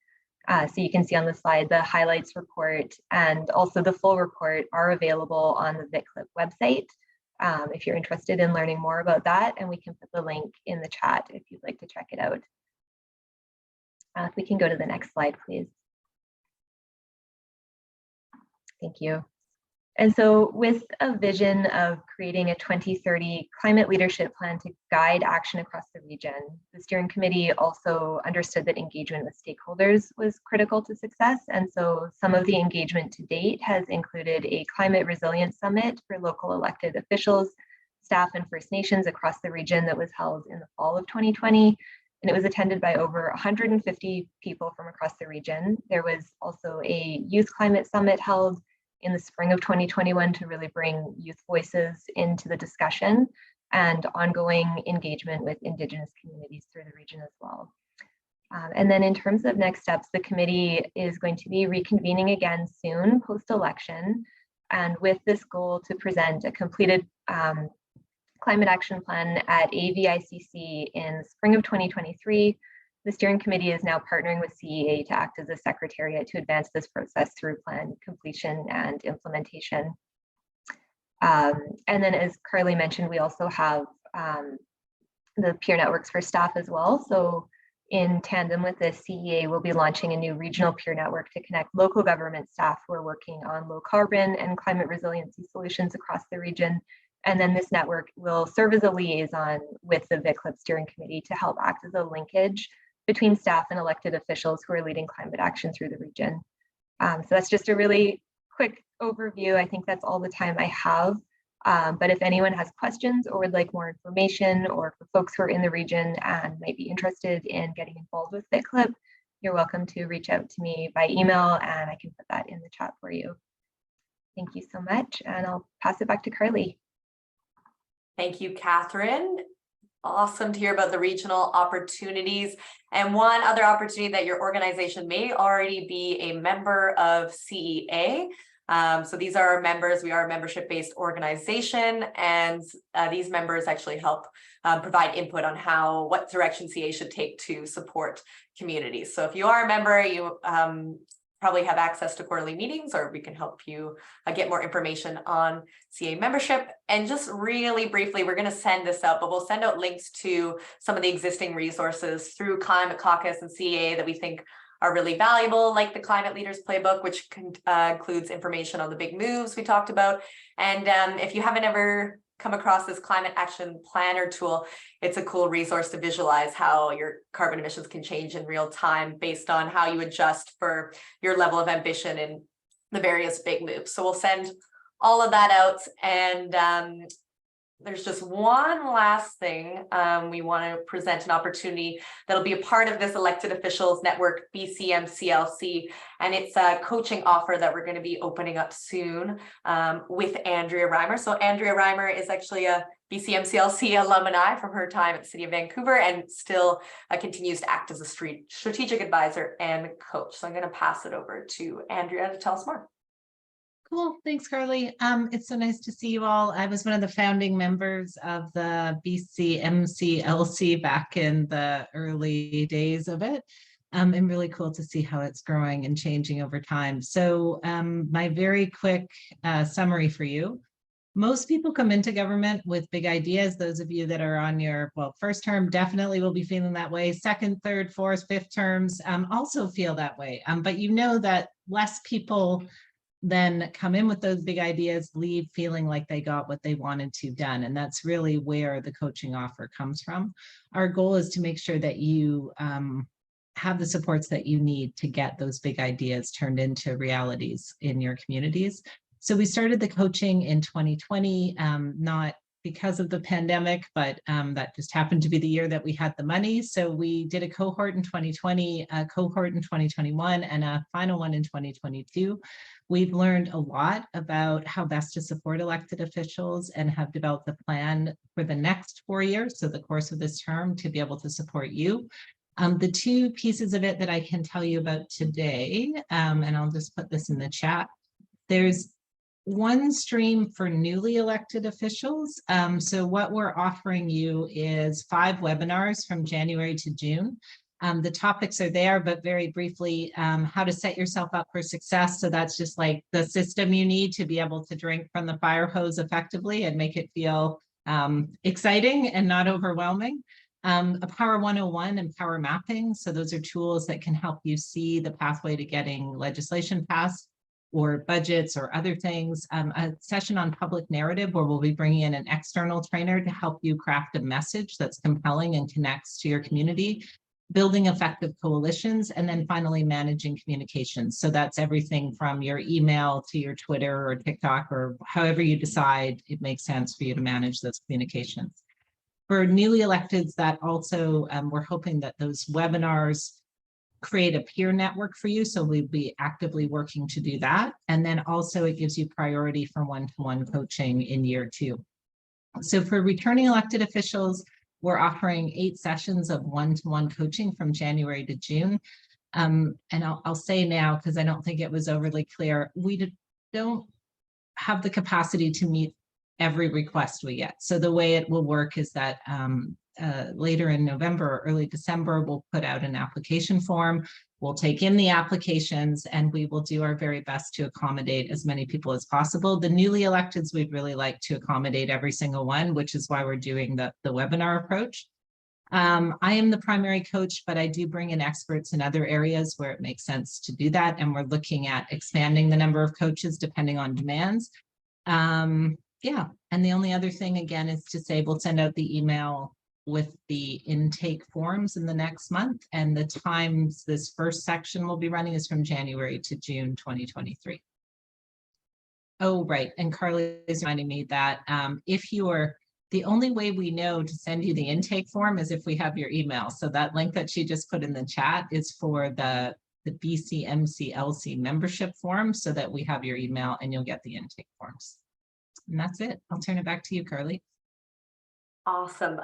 So you can see on the slide, the highlights report and also the full report are available on the VITCLIP website if you're interested in learning more about that, and we can put the link in the chat if you'd like to check it out. If we can go to the next slide, please. Thank you. And so with a vision of creating a 2030 climate leadership plan to guide action across the region, the steering committee also understood that engagement with stakeholders was critical to success. And so some of the engagement to date has included a climate resilience summit for local elected officials, staff, and First Nations across the region that was held in the fall of 2020. And it was attended by over 150 people from across the region. There was also a youth climate summit held in the spring of 2021 to really bring youth voices into the discussion. and ongoing engagement with Indigenous communities through the region as well. And then in terms of next steps, the committee is going to be reconvening again soon post-election, and with this goal to present a completed climate action plan at AVICC in the spring of 2023. The steering committee is now partnering with CEA to act as a secretariat to advance this process through plan completion and implementation. And then, as Carly mentioned, we also have the peer networks for staff as well. So in tandem with the CEA, we'll be launching a new regional peer network to connect local government staff who are working on low carbon and climate resiliency solutions across the region. And then this network will serve as a liaison with the VICLIP steering committee to help act as a linkage between staff and elected officials who are leading climate action through the region. So that's just a really quick overview. I think that's all the time I have. But if anyone has questions or would like more information, or for folks who are in the region and might be interested in getting involved with VICLIP, you're welcome to reach out to me by email and I can put that in the chat for you. Thank you so much. And I'll pass it back to Carly. Thank you, Catherine. Awesome to hear about the regional opportunities. And one other opportunity that your organization may already be a member of CEA. So these are our members. We are a membership-based organization, and these members actually help provide input on what direction CEA should take to support communities. So if you are a member, you probably have access to quarterly meetings, or we can help you get more information on CEA membership. And just really briefly, we're going to send this out, but we'll send out links to some of the existing resources through Climate Caucus and CEA that we think are really valuable, like the Climate Leaders Playbook, which includes information on the big moves we talked about. And if you haven't ever come across this climate action planner tool, it's a cool resource to visualize how your carbon emissions can change in real time based on how you adjust for your level of ambition in the various big moves. So we'll send all of that out. And there's just one last thing. We want to present an opportunity that'll be a part of this elected officials network, BCMCLC, and it's a coaching offer that we're going to be opening up soon with Andrea Reimer. So Andrea Reimer is actually a BCMCLC alumni from her time at the City of Vancouver, and still continues to act as a strategic advisor and coach. So I'm going to pass it over to Andrea to tell us more. Cool. Thanks, Carly. It's so nice to see you all. I was one of the founding members of the BCMCLC back in the early days of it. And really cool to see how it's growing and changing over time. So my very quick summary for you. Most people come into government with big ideas. Those of you that are on your, first term definitely will be feeling that way. Second, third, fourth, fifth terms also feel that way. But you know that less people then come in with those big ideas, leave feeling like they got what they wanted to done. And that's really where the coaching offer comes from. Our goal is to make sure that you have the supports that you need to get those big ideas turned into realities in your communities. So we started the coaching in 2020, not because of the pandemic, but that just happened to be the year that we had the money. So we did a cohort in 2020, a cohort in 2021, and a final one in 2022. We've learned a lot about how best to support elected officials and have developed a plan for the next 4 years, so the course of this term, to be able to support you. The two pieces of it that I can tell you about today, and I'll just put this in the chat. There's one stream for newly elected officials. So what we're offering you is 5 webinars from January to June. The topics are there, but very briefly, how to set yourself up for success. So that's just like the system you need to be able to drink from the fire hose effectively and make it feel exciting and not overwhelming. A Power 101 and Power Mapping. So those are tools that can help you see the pathway to getting legislation passed, or budgets or other things. A session on public narrative, where we'll be bringing in an external trainer to help you craft a message that's compelling and connects to your community. Building effective coalitions, and then finally managing communications. So that's everything from your email to your Twitter or TikTok, or however you decide it makes sense for you to manage those communications. For newly electeds, that also, we're hoping that those webinars create a peer network for you. So we'll be actively working to do that. And then also it gives you priority for one-to-one coaching in year 2. So for returning elected officials, we're offering 8 sessions of one-to-one coaching from January to June. And I'll say now, because I don't think it was overly clear, we don't have the capacity to meet every request we get. So the way it will work is that later in November or early December, we'll put out an application form. We'll take in the applications and we will do our very best to accommodate as many people as possible. The newly electeds, we'd really like to accommodate every single one, which is why we're doing the webinar approach. I am the primary coach, but I do bring in experts in other areas where it makes sense to do that. And we're looking at expanding the number of coaches depending on demands. Yeah, and the only other thing again is to say we'll send out the email with the intake forms in the next month, and the times this first section will be running is from January to June 2023. Oh, right, and Carly is reminding me that if you are, the only way we know to send you the intake form is if we have your email. So that link that she just put in the chat is for the BCMCLC membership form, so that we have your email and you'll get the intake forms. And that's it. I'll turn it back to you, Carly. Awesome.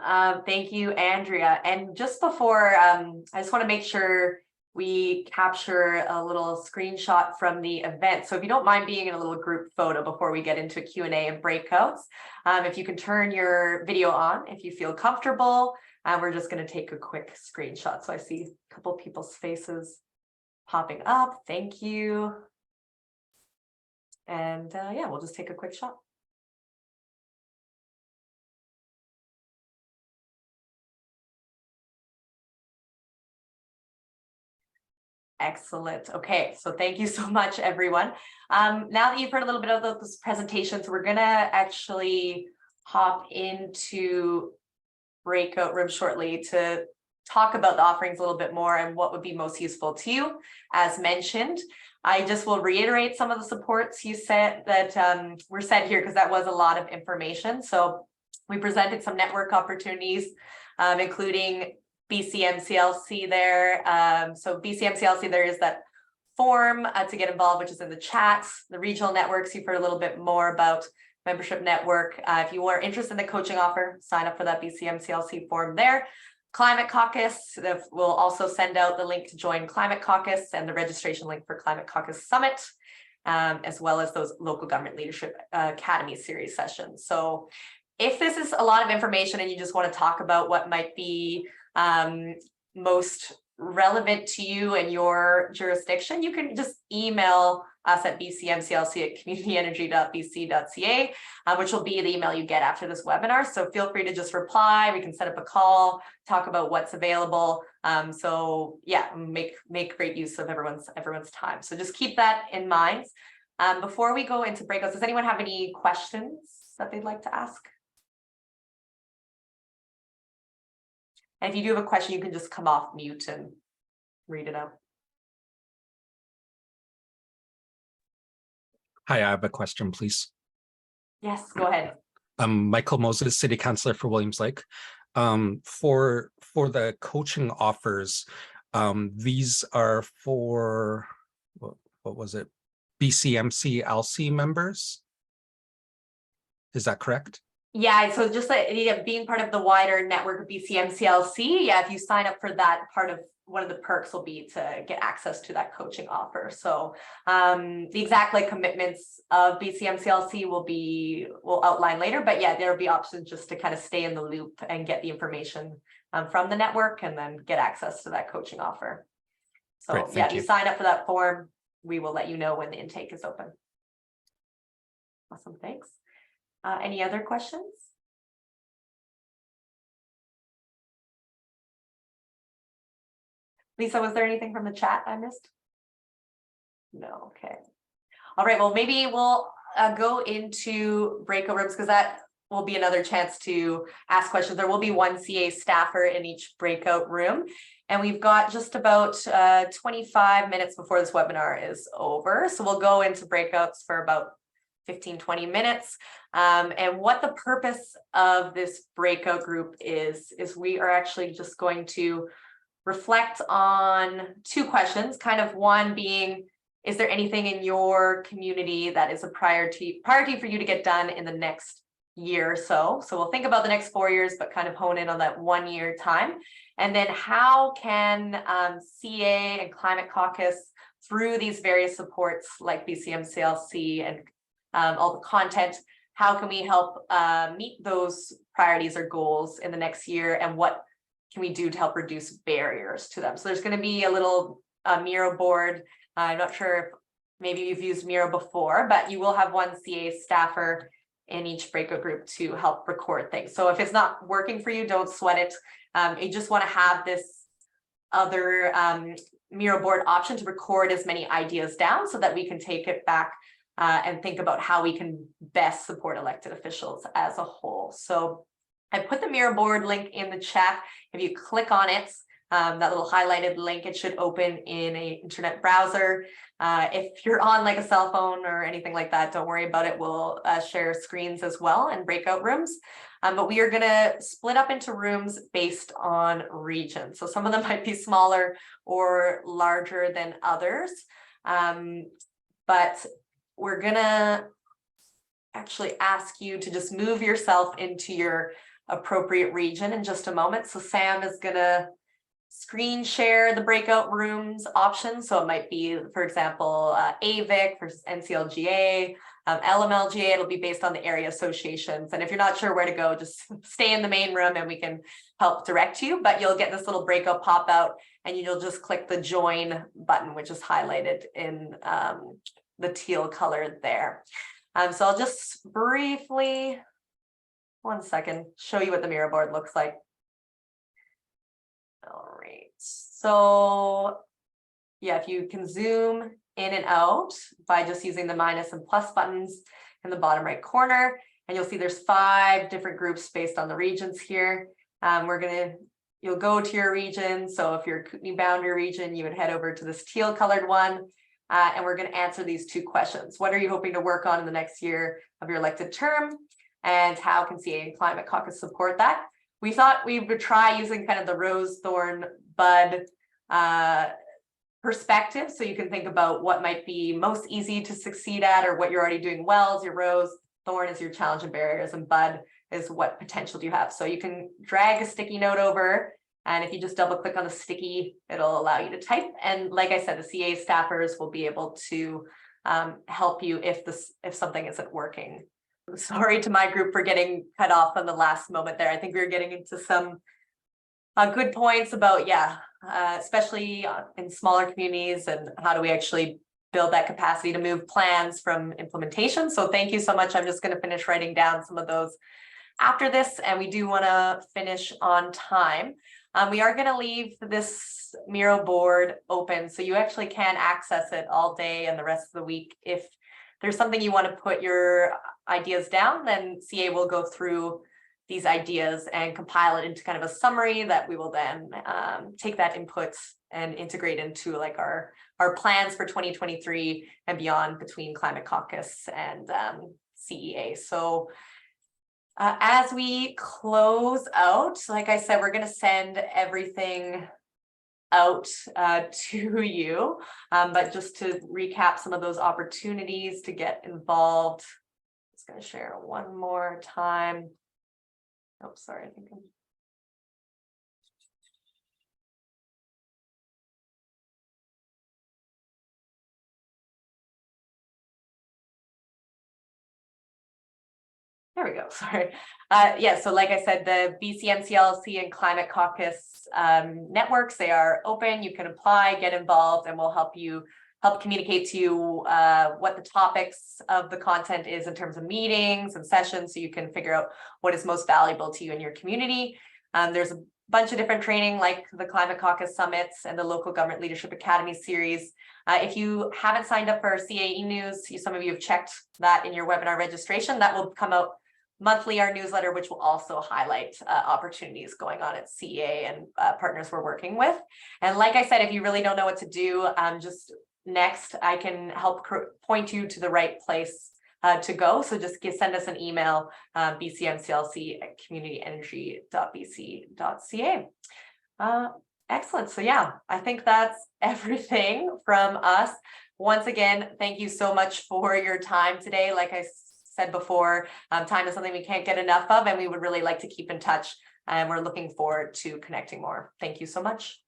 Thank you, Andrea. And just before, I just want to make sure we capture a little screenshot from the event. So if you don't mind being in a little group photo before we get into Q&A and breakouts, if you can turn your video on, if you feel comfortable, we're just going to take a quick screenshot. So I see a couple people's faces popping up. Thank you. And yeah, we'll just take a quick shot. Excellent. Okay, so thank you so much, everyone. Now that you've heard a little bit of this presentation, so we're gonna actually hop into breakout room shortly to talk about the offerings a little bit more and what would be most useful to you. As mentioned, I just will reiterate some of the supports you said that were said here, because that was a lot of information. So we presented some network opportunities, including BCMCLC there. So BCMCLC, there is that form to get involved, which is in the chat. The regional networks, you've heard a little bit more about membership network. If you are interested in the coaching offer, sign up for that BCMCLC form there. Climate Caucus, we'll also send out the link to join Climate Caucus and the registration link for Climate Caucus Summit, as well as those local government leadership academy series sessions. So if this is a lot of information and you just want to talk about what might be most relevant to you and your jurisdiction, you can just email us at bcmclc@communityenergy.bc.ca, which will be the email you get after this webinar. So feel free to just reply. We can set up a call, talk about what's available. So yeah, make great use of everyone's time. So just keep that in mind. Before we go into breakouts, does anyone have any questions that they'd like to ask? And if you do have a question, you can just come off mute and read it out. Hi, I have a question, please. Yes, go ahead. Michael Moses, City Councilor for Williams Lake. For the coaching offers, these are for, what was it? BCMCLC members? Is that correct? Yeah, so just like being part of the wider network of BCMCLC, yeah, if you sign up for that, part of one of the perks will be to get access to that coaching offer. So the exact commitments of BCMCLC we'll outline later, but yeah, there'll be options just to kind of stay in the loop and get the information from the network and then get access to that coaching offer. So Great, yeah, if you you sign up for that form, we will let you know when the intake is open. Awesome, thanks. Any other questions? Lisa, was there anything from the chat I missed? No, okay. All right, well, maybe we'll go into breakout rooms because that will be another chance to ask questions. There will be one CA staffer in each breakout room. And we've got just about 25 minutes before this webinar is over. So we'll go into breakouts for about 15-20 minutes. And what the purpose of this breakout group is we are actually just going to reflect on two questions, kind of one being, is there anything in your community that is a priority for you to get done in the next year or so. So we'll think about the next 4 years, but kind of hone in on that 1 year time. And then how can CEA and Climate Caucus, through these various supports like BCMCLC and all the content, how can we help meet those priorities or goals in the next year, and what can we do to help reduce barriers to them? So there's going to be a little Mirrorboard. I'm not sure if maybe you've used Miro before, but you will have one CA staffer in each breakout group to help record things. So if it's not working for you, don't sweat it. You just want to have this other Mirrorboard option to record as many ideas down so that we can take it back and think about how we can best support elected officials as a whole. So I put the Mirrorboard link in the chat. If you click on it, that little highlighted link, it should open in an internet browser. If you're on like a cell phone or anything like that, don't worry about it. We'll share screens as well and breakout rooms. But we are going to split up into rooms based on region. So some of them might be smaller or larger than others. But we're going to actually ask you to just move yourself into your appropriate region in just a moment. So Sam is going to screen share the breakout rooms option. So it might be, for example, AVIC for NCLGA, LMLGA. It'll be based on the area associations. And if you're not sure where to go, just stay in the main room and we can help direct you. But you'll get this little breakout pop out and you'll just click the join button, which is highlighted in the teal color there. So I'll just briefly, 1 second, show you what the Mirrorboard looks like. All right, so yeah, if you can zoom in and out by just using the minus and plus buttons in the bottom right corner, and you'll see there's 5 different groups based on the regions here. You'll go to your region. So if you're Kootenay boundary region, you would head over to this teal colored one. And we're going to answer these 2 questions. What are you hoping to work on in the next year of your elected term? And how can CEA and Climate Caucus support that? We thought we would try using kind of the rose, thorn, bud perspective. So you can think about what might be most easy to succeed at, or what you're already doing well is your rose, thorn is your challenge and barriers, and bud is what potential do you have. So you can drag a sticky note over, and if you just double click on the sticky, it'll allow you to type. And like I said, the CA staffers will be able to help you if something isn't working. Sorry to my group for getting cut off on the last moment there. I think we were getting into some good points about, especially in smaller communities, and how do we actually build that capacity to move plans from implementation. So thank you so much. I'm just going to finish writing down some of those after this, and we do want to finish on time. We are going to leave this Miro board open, so you actually can access it all day and the rest of the week. If there's something you want to put your ideas down, then CA will go through these ideas and compile it into kind of a summary that we will then take that input and integrate into like our plans for 2023 and beyond between Climate Caucus and CEA. So as we close out, like I said, we're going to send everything out to you, but just to recap some of those opportunities to get involved, I'm just going to share one more time. Oh, sorry, I think I'm... There we go, sorry. So like I said, the BCMCLC and Climate Caucus networks, they are open. You can apply, get involved, and we'll help communicate to you what the topics of the content is in terms of meetings and sessions, so you can figure out what is most valuable to you in your community. There's a bunch of different training like the Climate Caucus Summits and the Local Government Leadership Academy series. If you haven't signed up for our CAE News, some of you have checked that in your webinar registration. That will come out monthly, our newsletter, which will also highlight opportunities going on at CEA and partners we're working with. And like I said, if you really don't know what to do, just next, I can help point you to the right place to go. So just send us an email, bcmclc@communityenergy.bc.ca. Excellent. So yeah, I think that's everything from us. Once again, thank you so much for your time today. Like I said before, time is something we can't get enough of, and we would really like to keep in touch. And we're looking forward to connecting more. Thank you so much.